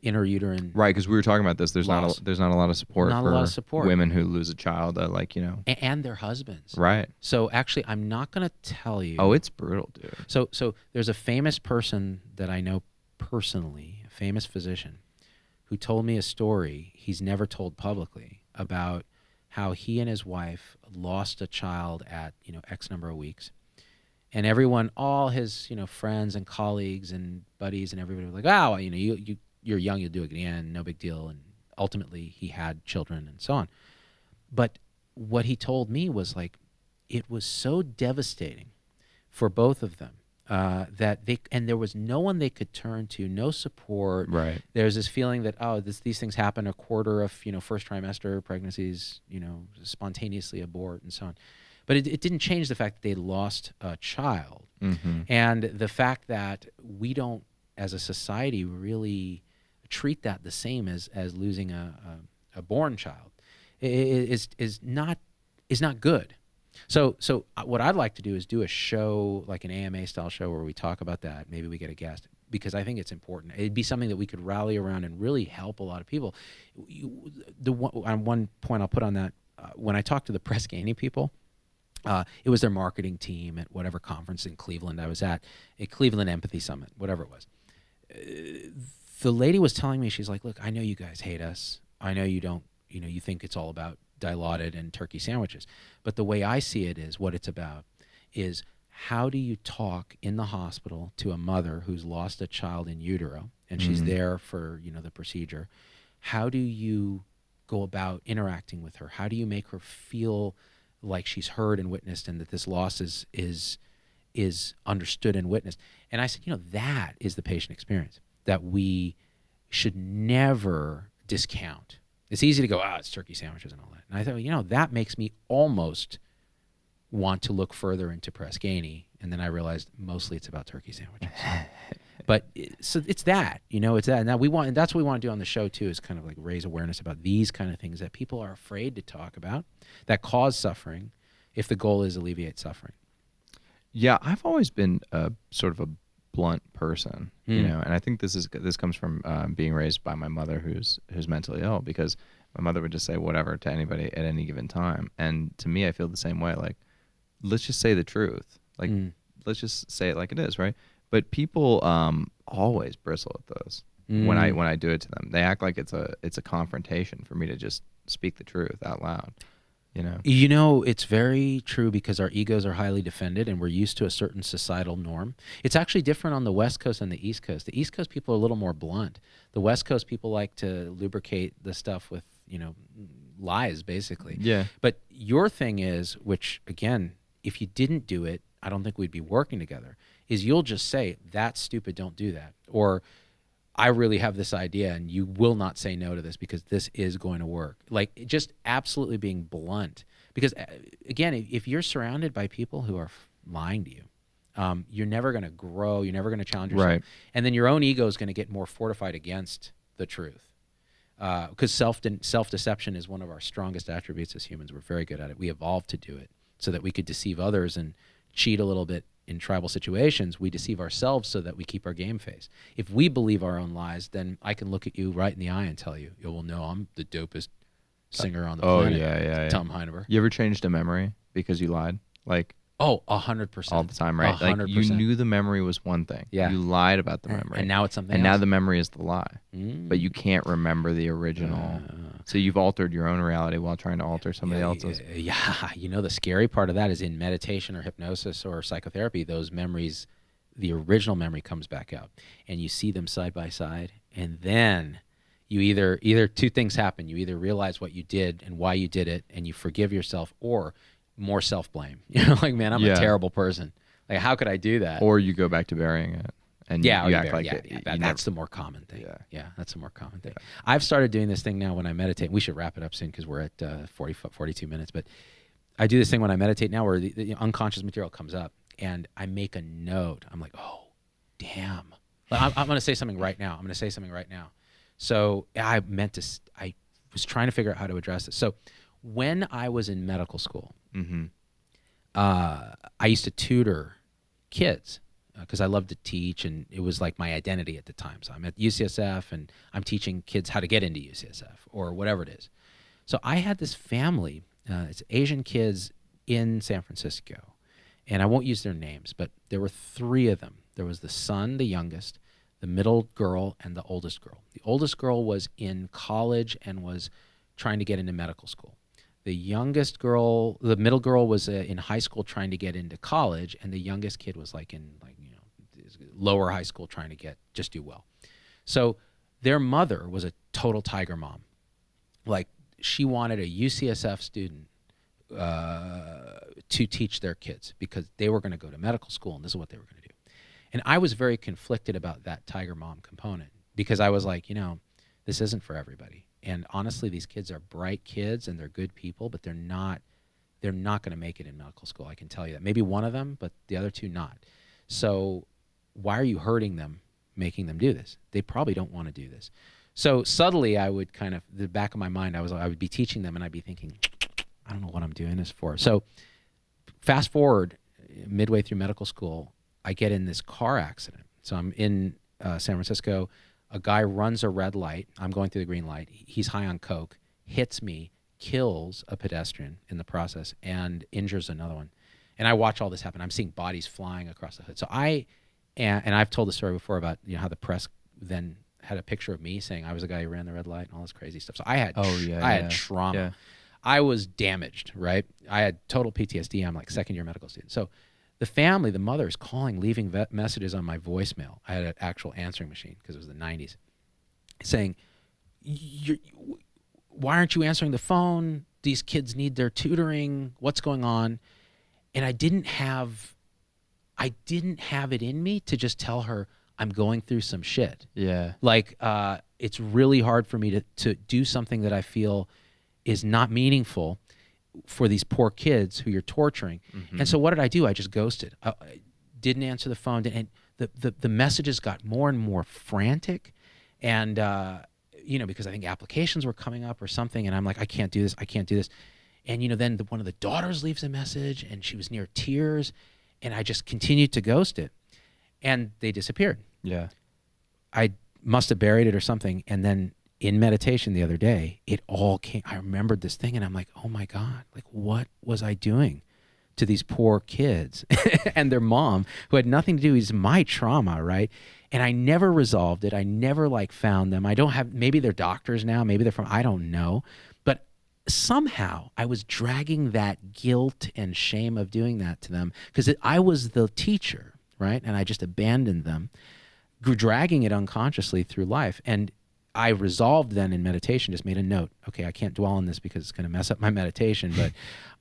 Interuterine, right? Because we were talking about this. There's not a lot of support for women who lose a child, and their husbands, right? So actually, I'm not going to tell you. Oh, it's brutal, dude. So there's a famous person that I know personally, a famous physician, who told me a story he's never told publicly about how he and his wife lost a child at X number of weeks. And everyone, all his, friends and colleagues and buddies and everybody was like, "Oh, you're young, you'll do it again, no big deal." And ultimately, he had children and so on. But what he told me was like, it was so devastating for both of them that there was no one they could turn to, no support. Right. There's this feeling that these things happen a quarter of first trimester pregnancies, spontaneously abort and so on. But it didn't change the fact that they lost a child. And the fact that we don't, as a society, really treat that the same as losing a born child is not good. So what I'd like to do is do a show, like an AMA style show, where we talk about that. Maybe we get a guest, because I think it's important. It'd be something that we could rally around and really help a lot of people. One point I'll put on that, when I talk to the Press Ganey people, it was their marketing team at whatever conference in Cleveland I was at Cleveland Empathy Summit, whatever it was. The lady was telling me, she's like, look, I know you guys hate us. I know you don't, you think it's all about Dilaudid and turkey sandwiches. But the way I see it is what it's about is how do you talk in the hospital to a mother who's lost a child in utero and she's there for, the procedure. How do you go about interacting with her? How do you make her feel like she's heard and witnessed and that this loss is understood and witnessed? And I said, that is the patient experience that we should never discount. It's easy to go, it's turkey sandwiches and all that. And I thought, that makes me almost want to look further into Press Ganey. And then I realized mostly it's about turkey sandwiches. But so it's that, it's that. Now and that's what we want to do on the show too, is kind of like raise awareness about these kind of things that people are afraid to talk about that cause suffering if the goal is alleviate suffering. Yeah, I've always been a sort of a blunt person, and I think this comes from being raised by my mother who's mentally ill, because my mother would just say whatever to anybody at any given time. And to me, I feel the same way. Like, let's just say the truth. Like, let's just say it like it is, right? But people always bristle at those when I do it to them. They act like it's a confrontation for me to just speak the truth out loud. It's very true, because our egos are highly defended and we're used to a certain societal norm. It's actually different on the West Coast and the East Coast. The East Coast people are a little more blunt. The West Coast people like to lubricate the stuff with, lies, basically. Yeah. But your thing is, which again, if you didn't do it, I don't think we'd be working together, is you'll just say, that's stupid, don't do that. Or, I really have this idea and you will not say no to this because this is going to work. Like, just absolutely being blunt. Because again, if you're surrounded by people who are lying to you, you're never going to grow. You're never going to challenge yourself. Right. And then your own ego is going to get more fortified against the truth. Because self-deception is one of our strongest attributes as humans. We're very good at it. We evolved to do it so that we could deceive others and cheat a little bit. In tribal situations, we deceive ourselves so that we keep our game face. If we believe our own lies, then I can look at you right in the eye and tell you, well, no, I'm the dopest singer on the planet. Yeah. Tom Heineberg. You ever changed a memory because you lied? Like, 100%. All the time, right? 100%. Like, you knew the memory was one thing. Yeah. You lied about the memory. And now it's something else. And else. now the memory is the lie. But you can't remember the original. So you've altered your own reality while trying to alter somebody else's. Yeah. The scary part of that is in meditation or hypnosis or psychotherapy, those memories, the original memory comes back out. And you see them side by side. And then you either two things happen. You either realize what you did and why you did it, and you forgive yourself, or more self-blame. Like, man, I'm a terrible person. Like, how could I do that? Or you go back to burying it. And you act like it. That's the more common thing. Yeah, that's the more common thing. I've started doing this thing now when I meditate. We should wrap it up soon because we're at 42 minutes. But I do this thing when I meditate now where the unconscious material comes up, and I make a note. I'm like, oh, damn. I'm going to say something right now. So I was trying to figure out how to address this. So when I was in medical school, I used to tutor kids because I loved to teach, and it was like my identity at the time. So I'm at UCSF, and I'm teaching kids how to get into UCSF or whatever it is. So I had this family, it's Asian kids in San Francisco, and I won't use their names, but there were three of them. There was the son, the youngest, the middle girl, and the oldest girl. The oldest girl was in college and was trying to get into medical school. The middle girl was in high school trying to get into college, and the youngest kid was in lower high school trying to just do well. So their mother was a total tiger mom. Like, she wanted a UCSF student to teach their kids because they were going to go to medical school, and this is what they were going to do. And I was very conflicted about that tiger mom component because I was like, this isn't for everybody. And honestly, these kids are bright kids and they're good people, but they're not going to make it in medical school. I can tell you that. Maybe one of them, but the other two not. So why are you hurting them, making them do this? They probably don't want to do this. So subtly, I would kind of, the back of my mind, I would be teaching them and I'd be thinking, I don't know what I'm doing this for. So fast forward, midway through medical school, I get in this car accident. So I'm in San Francisco. A guy runs a red light. I'm going through the green light. He's high on coke, hits me, kills a pedestrian in the process, and injures another one. And I watch all this happen. I'm seeing bodies flying across the hood. So and I've told the story before about how the press then had a picture of me saying I was the guy who ran the red light and all this crazy stuff. So I had had trauma. Yeah. I was damaged, right? I had total PTSD. I'm like second-year medical student. So the family, the mother is calling, leaving messages on my voicemail. I had an actual answering machine because it was the 90s, saying, why aren't you answering the phone? These kids need their tutoring. What's going on? And I didn't have it in me to just tell her I'm going through some shit. Yeah. Like, it's really hard for me to do something that I feel is not meaningful for these poor kids who you're torturing. Mm-hmm. And so what did I do? I just ghosted. I didn't answer the phone. And the messages got more and more frantic. And, because I think applications were coming up or something. And I'm like, I can't do this. I can't do this. And, then one of the daughters leaves a message and she was near tears. And I just continued to ghost it. And they disappeared. Yeah. I must have buried it or something. And then in meditation the other day, it all came. I remembered this thing and I'm like, oh my God, like what was I doing to these poor kids and their mom who had nothing to do with my trauma, right? And I never resolved it. I never found them. I don't have, maybe they're doctors now, maybe they're I don't know. But somehow I was dragging that guilt and shame of doing that to them because I was the teacher, right? And I just abandoned them, dragging it unconsciously through life. And I resolved then in meditation, just made a note. Okay, I can't dwell on this because it's going to mess up my meditation, but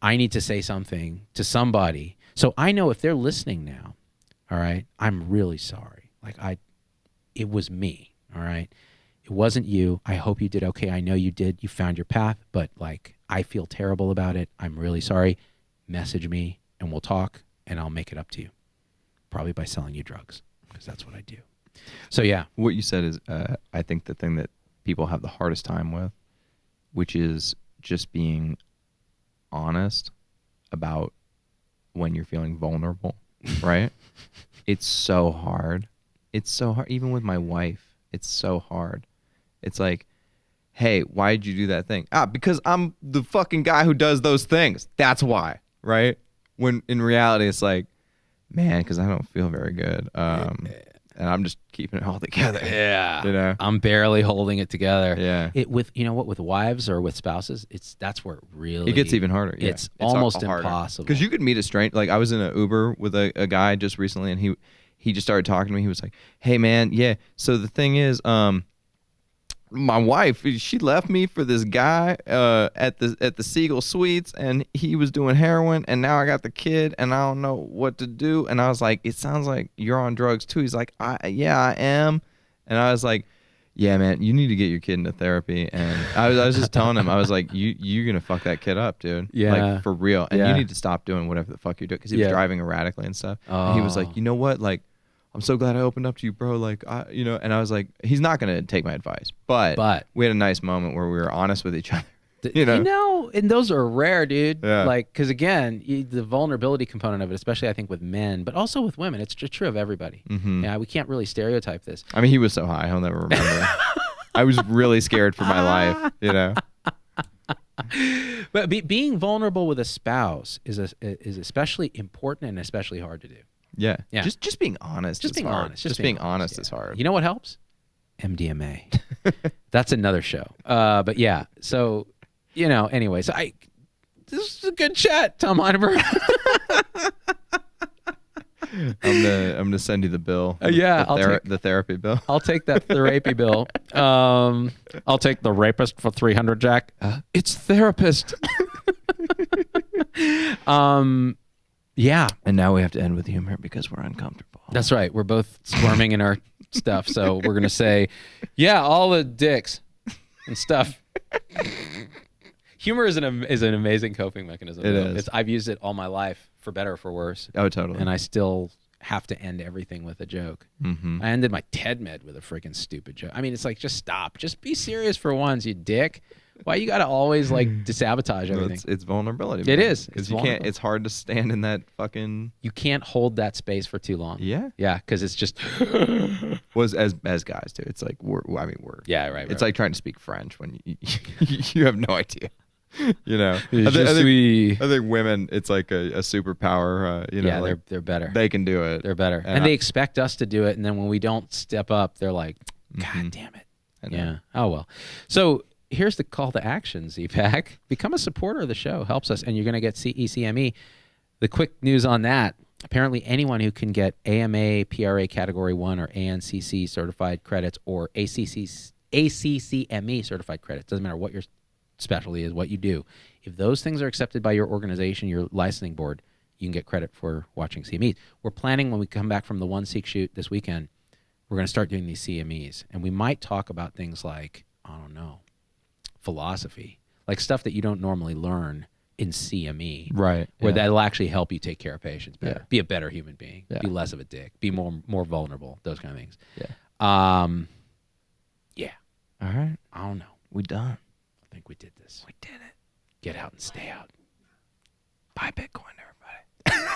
I need to say something to somebody. So I know if they're listening now, all right, I'm really sorry. It was me, all right? It wasn't you. I hope you did okay. I know you did. You found your path, but I feel terrible about it. I'm really sorry. Message me and we'll talk and I'll make it up to you. Probably by selling you drugs because that's what I do. So yeah. What you said is, I think the thing that people have the hardest time with, which is just being honest about when you're feeling vulnerable, right? It's so hard. It's so hard. Even with my wife, it's so hard. It's like, hey, why did you do that thing? Because I'm the fucking guy who does those things. That's why, right? When in reality, it's like, man, because I don't feel very good. And I'm just keeping it all together. Yeah. I'm barely holding it together. Yeah. With wives or with spouses, that's where it gets even harder. Yeah. It's almost impossible. Because you could meet a stranger. I was in an Uber with a guy just recently, and he just started talking to me. He was like, "Hey man, yeah. So the thing is, my wife, she left me for this guy at the Siegel Suites, and he was doing heroin, and now I got the kid, and I don't know what to do." And I was like, "It sounds like you're on drugs too." He's like, "Yeah, I am." And I was like, "Yeah, man, you need to get your kid into therapy." And I was just telling him, I was like, "You're gonna fuck that kid up, dude. Yeah, for real. And you need to stop doing whatever the fuck you're doing," because he was driving erratically and stuff. And he was like, "You know what? I'm so glad I opened up to you, bro. And I was like, he's not going to take my advice, but we had a nice moment where we were honest with each other, and those are rare, dude. Yeah. Cause again, the vulnerability component of it, especially I think with men, but also with women, it's true of everybody. Mm-hmm. Yeah. We can't really stereotype this. I mean, he was so high. He'll never remember. I was really scared for my life, But being vulnerable with a spouse is especially important and especially hard to do. Yeah. Just being honest. Just being honest. Just being honest is hard. You know what helps? MDMA. That's another show. But yeah. So, anyway. So this is a good chat, Tom Heineberg. I'm gonna send you the bill. The therapy bill. I'll take that therapy bill. I'll take the rapist for $300, Jack. It's therapist. Yeah. And now we have to end with humor because we're uncomfortable. That's right. We're both squirming in our stuff. So we're going to say, yeah, all the dicks and stuff. Humor is an amazing coping mechanism. It is. I've used it all my life for better or for worse. Oh, totally. And I still have to end everything with a joke. Mm-hmm. I ended my TED Med with a freaking stupid joke. I mean, it's like, just stop. Just be serious for once, you dick. Why you got to always like sabotage everything? It's vulnerability. It is. Because It's you can't. vulnerable. It's hard to stand in that fucking. You can't hold that space for too long. Yeah. Yeah, because it's just. Was as guys do. It's like we're. Yeah, right. It's like trying to speak French when you have no idea. You know. I think women. It's like a superpower. You know. Yeah, like they're better. They can do it. They're better, and they expect us to do it. And then when we don't step up, they're like, "God damn it!" Yeah. Oh well. So. Here's the call to action, Z-Pack. Become a supporter of the show. Helps us, and you're going to get CECME. The quick news on that, apparently anyone who can get AMA, PRA Category 1 or ANCC certified credits or ACCME certified credits, doesn't matter what your specialty is, what you do. If those things are accepted by your organization, your licensing board, you can get credit for watching CMEs. We're planning when we come back from the One Seek Shoot this weekend, we're going to start doing these CMEs. And we might talk about things like, I don't know, philosophy, like stuff that you don't normally learn in CME, right? Where that'll actually help you take care of patients better, Yeah. be a better human being, Yeah. be less of a dick, be more vulnerable, those kind of things. Yeah. Yeah. All right. I don't know. We done. I think we did this. We did it. Get out and stay out. Buy Bitcoin, everybody.